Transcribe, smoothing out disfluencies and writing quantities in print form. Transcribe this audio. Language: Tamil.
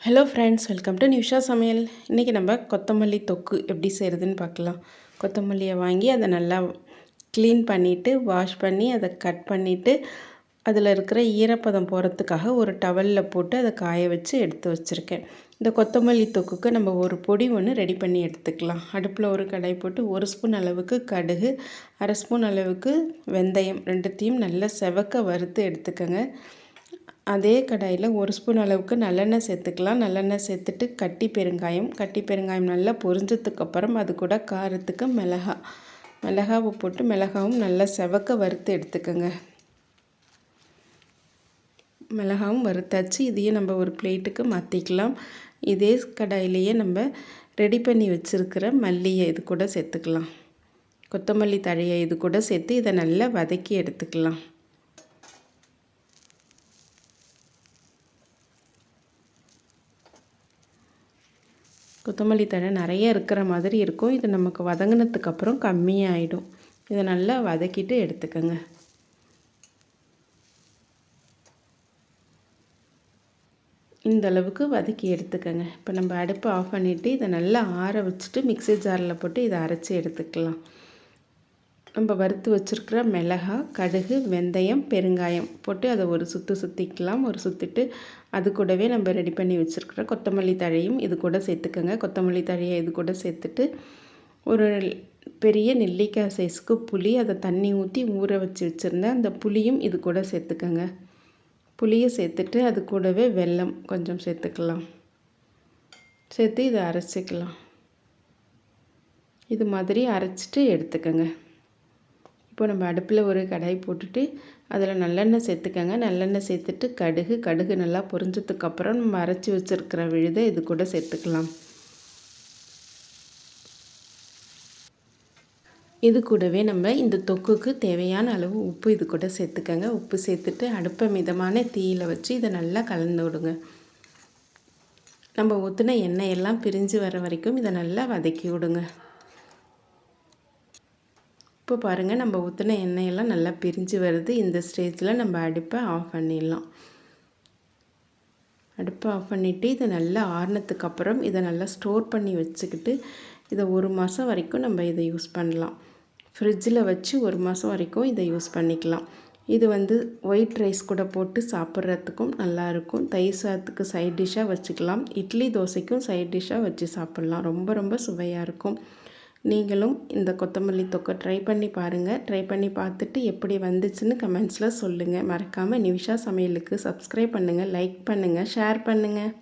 Hello friends, welcome to Nisha சமையல். இன்றைக்கி நம்ம கொத்தமல்லி தொக்கு எப்படி செய்கிறதுன்னு பார்க்கலாம். கொத்தமல்லியை வாங்கி அதை நல்லா க்ளீன் பண்ணிவிட்டு வாஷ் பண்ணி அதை கட் பண்ணிவிட்டு அதில் இருக்கிற ஈரப்பதம் போகிறதுக்காக ஒரு டவலில் போட்டு அதை காய வச்சு எடுத்து வச்சுருக்கேன். இந்த கொத்தமல்லி தொக்குக்கு நம்ம ஒரு பொடி ஒன்று ரெடி பண்ணி எடுத்துக்கலாம். அடுப்பில் ஒரு கடாய் போட்டு 1 ஸ்பூன் அளவுக்கு கடுகு, 1/2 ஸ்பூன் அளவுக்கு வெந்தயம் ரெண்டுத்தையும் நல்லா செவக்க வறுத்து எடுத்துக்கோங்க. அதே கடாயில் 1 ஸ்பூன் அளவுக்கு நல்லெண்ணெய் சேர்த்துக்கலாம். நல்லெண்ணெய் சேர்த்துட்டு கட்டி பெருங்காயம் நல்லா பொரிஞ்சதுக்கப்புறம் அது கூட காரத்துக்கு மிளகாவை போட்டு மிளகாவும் நல்லா செவக்க வறுத்து எடுத்துக்கோங்க. மிளகாவும் வறுத்தாச்சு. இதையும் நம்ம ஒரு பிளேட்டுக்கு மாற்றிக்கலாம். இதே கடாயிலேயே நம்ம ரெடி பண்ணி வச்சுருக்கிற மல்லியை இது கூட சேர்த்துக்கலாம். கொத்தமல்லி தழையை இது கூட சேர்த்து இதை நல்லா வதக்கி எடுத்துக்கலாம். கொத்தமல்லி தழை நிறைய இருக்கிற மாதிரி இருக்கும். இது நமக்கு வதங்கினதுக்கப்புறம் கம்மியாகிடும். இதை நல்லா வதக்கிட்டு எடுத்துக்கோங்க. இந்த அளவுக்கு வதக்கி எடுத்துக்கோங்க. இப்போ நம்ம அடுப்பை ஆஃப் பண்ணிவிட்டு இதை நல்லா ஆற வச்சுட்டு மிக்ஸி ஜாரில் போட்டு இதை அரைச்சி எடுத்துக்கலாம். நம்ம வறுத்து வச்சுருக்கிற மிளகாய், கடுகு, வெந்தயம், பெருங்காயம் போட்டு அதை ஒரு சுற்றிக்கலாம். சுற்றிட்டு அது கூடவே நம்ம ரெடி பண்ணி வச்சுருக்கிற கொத்தமல்லி தழையும் இது கூட சேர்த்துக்கோங்க. கொத்தமல்லி தழையை இது கூட சேர்த்துட்டு ஒரு பெரிய நெல்லிக்காய் சைஸ்க்கு புளி, அதை தண்ணி ஊற்றி ஊற வச்சுருந்தேன். அந்த புளியும் இது கூட சேர்த்துக்கோங்க. புளியை சேர்த்துட்டு அது கூடவே வெல்லம் கொஞ்சம் சேர்த்துக்கலாம். சேர்த்து இதை அரைச்சிக்கலாம். இது மாதிரி அரைச்சிட்டு எடுத்துக்கோங்க. இப்போ நம்ம அடுப்பில் ஒரு கடாய் போட்டுட்டு அதில் நல்லெண்ணெய் சேர்த்துக்கோங்க. நல்லெண்ணெய் சேர்த்துட்டு கடுகு நல்லா பொரிஞ்சதுக்கப்புறம் நம்ம அரைச்சி வச்சுருக்கிற விழுதை இது கூட சேர்த்துக்கலாம். இது கூடவே நம்ம இந்த தொக்குக்கு தேவையான அளவு உப்பு இது கூட சேர்த்துக்கோங்க. உப்பு சேர்த்துட்டு அடுப்பை மிதமான தீயில் வச்சு இதை நல்லா கலந்து விடுங்க. நம்ம ஊற்றின எண்ணெயெல்லாம் பிரிஞ்சு வர வரைக்கும் இதை நல்லா வதக்கி விடுங்க. இப்போ பாருங்கள், நம்ம ஊற்றின எண்ணெயெல்லாம் நல்லா பிரிஞ்சு வருது. இந்த ஸ்டேஜில் நம்ம அடுப்பை ஆஃப் பண்ணிடலாம். அடுப்பை ஆஃப் பண்ணிவிட்டு இதை நல்லா ஆறுனதுக்கப்புறம் இதை நல்லா ஸ்டோர் பண்ணி வச்சுக்கிட்டு இதை 1 மாதம் வரைக்கும் நம்ம இதை யூஸ் பண்ணலாம். ஃப்ரிட்ஜில் வச்சு 1 மாதம் வரைக்கும் இதை யூஸ் பண்ணிக்கலாம். இது ஒயிட் ரைஸ் கூட போட்டு சாப்பிட்றதுக்கும் நல்லாயிருக்கும். தயிர் சாதத்துக்கு சைட் டிஷ்ஷாக வச்சுக்கலாம். இட்லி தோசைக்கும் சைட் டிஷ்ஷாக வச்சு சாப்பிட்லாம். ரொம்ப சுவையாக இருக்கும். நீங்களும் இந்த கொத்தமல்லி தொக்கை ட்ரை பண்ணி பாருங்கள். ட்ரை பண்ணி பார்த்துட்டு எப்படி வந்துச்சுன்னு கமெண்ட்ஸில் சொல்லுங்கள். மறக்காமல் நிஷா சமையலுக்கு சப்ஸ்கிரைப் பண்ணுங்கள், லைக் பண்ணுங்கள், ஷேர் பண்ணுங்கள்.